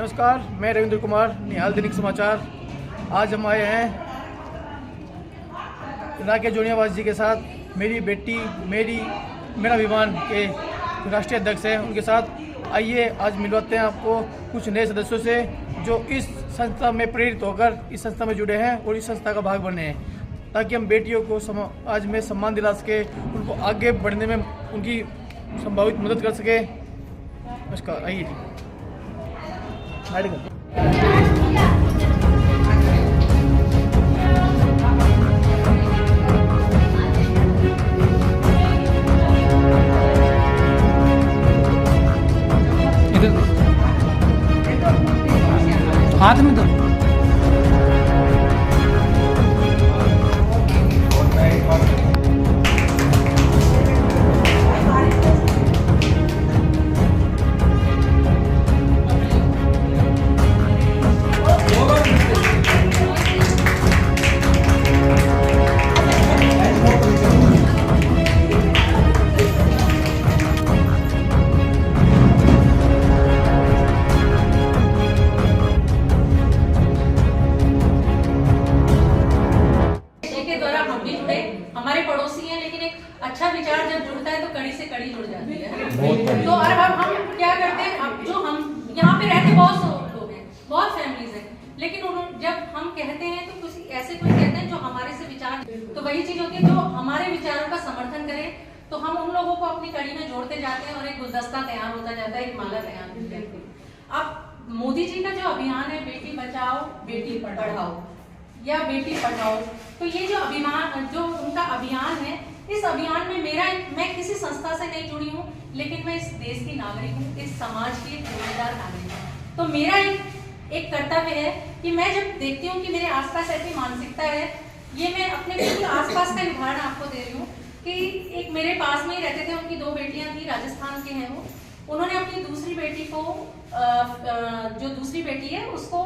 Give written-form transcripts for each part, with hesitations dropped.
नमस्कार, मैं रविंद्र कुमार, निहाल दैनिक समाचार। आज हम आए हैं राकेश जोनियावास जी के साथ। मेरी बेटी मेरा अभिमान के राष्ट्रीय अध्यक्ष हैं, उनके साथ आइए आज मिलवाते हैं आपको कुछ नए सदस्यों से जो इस संस्था में प्रेरित होकर इस संस्था में जुड़े हैं और इस संस्था का भाग बने हैं, ताकि हम बेटियों को आज में सम्मान दिला सके, उनको आगे बढ़ने में उनकी संभावित मदद कर सके। नमस्कार, आइए हाथ में तो हमारे पड़ोसी हैं, लेकिन एक अच्छा विचार जब जुड़ता है तो कड़ी से कड़ी जुड़ जाती है। तो अब हम क्या करते हैं, अब जो हम यहाँ पे रहते बहुत लोग हैं, बहुत फैमिलीज हैं, लेकिन जब हम कहते हैं तो कुछ ऐसे कोई कहते हैं जो हमारे से विचार, तो वही चीज होती है जो हमारे विचारों का समर्थन करे, तो हम उन लोगों को अपनी कड़ी में जोड़ते जाते हैं और एक गुलदस्ता तैयार होता जाता है, एक माला तैयार होती है। अब मोदी जी का जो अभियान है, बेटी बचाओ बेटी पढ़ाओ या बेटी पढ़ाओ, तो ये जो उनका अभियान है, इस अभियान में मैं किसी संस्था से नहीं जुड़ी हूँ, लेकिन मैं इस देश की नागरिक हूँ, इस समाज की एक जिम्मेदार नागरिक हूँ। तो मेरा एक कर्तव्य है कि मैं जब देखती हूँ कि मेरे आसपास ऐसी मानसिकता है, ये मैं अपने बिल्कुल आसपास का उदाहरण आपको दे रही हूँ कि एक मेरे पास में ही रहते थे, उनकी 2 बेटियां थी, राजस्थान के हैं वो। उन्होंने अपनी दूसरी बेटी को जो दूसरी बेटी है उसको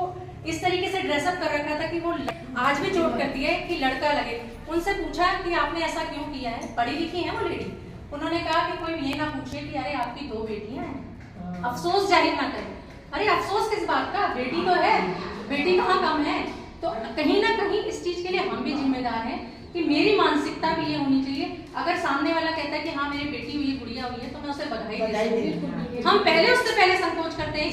इस तरीके से ड्रेसअप कर रखा था कि वो आज भी चोट करती है कि लड़का लगे। उनसे पूछा कि आपने ऐसा क्यों किया है, पढ़ी लिखी है वो लेडी। उन्होंने कहा कि कोई ये ना पूछे कि अरे आपकी 2 बेटियां हैं, अफसोस जाहिर ना करे। अरे अफसोस किस बात का, बेटी तो है, बेटी कहाँ कम है। तो कहीं ना कहीं इस चीज के लिए हम भी जिम्मेदार हैं कि मेरी मानसिकता भी ये होनी चाहिए। अगर सामने वाला कहता है कि हाँ मेरी बेटी हुई, गुड़िया हुई है, तो मैं उसे बधाई देती हूँ। हम उससे पहले संकोच करते हैं,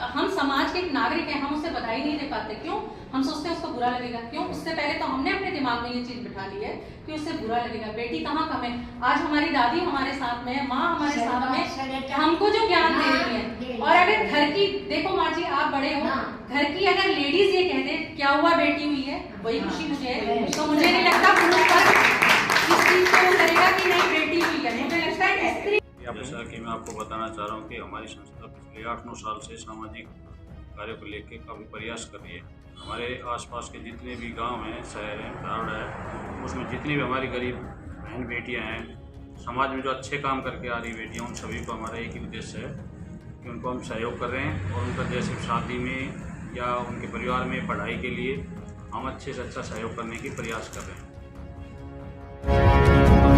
हम समाज के एक नागरिक हैं, हम उसे बधाई नहीं दे पाते। क्यों? हम सोचते हैं उसको बुरा लगेगा। क्यों? उससे पहले तो हमने अपने दिमाग में ये चीज बिठा ली है कि उससे बुरा लगेगा। बेटी कहाँ कम है। आज हमारी दादी हमारे साथ में, माँ हमारे साथ में, हमको जो ज्ञान दे रही है। और अगर घर की, देखो माँ जी आप बड़े हो, घर की अगर लेडीज ये कह दे क्या हुआ बेटी हुई है, वही खुशी मुझे है। तो मुझे नहीं लगता इस चीज को करेगा कि नहीं बेटी हुई है। मुझे लगता है स्त्री। जैसा कि मैं आपको बताना चाह रहा हूँ कि हमारी संस्था पिछले 8-9 साल से सामाजिक कार्य को लेकर काफ़ी प्रयास कर रही है। हमारे आसपास के जितने भी गांव हैं, शहर हैं, गाँव है, उसमें जितनी भी हमारी गरीब बहन बेटियां हैं, समाज में जो अच्छे काम करके आ रही बेटियां, उन सभी को हमारा एक ही उद्देश्य है कि उनको हम सहयोग कर रहे हैं और उनका जैसे शादी में या उनके परिवार में पढ़ाई के लिए हम अच्छे से अच्छा सहयोग करने की प्रयास कर रहे हैं।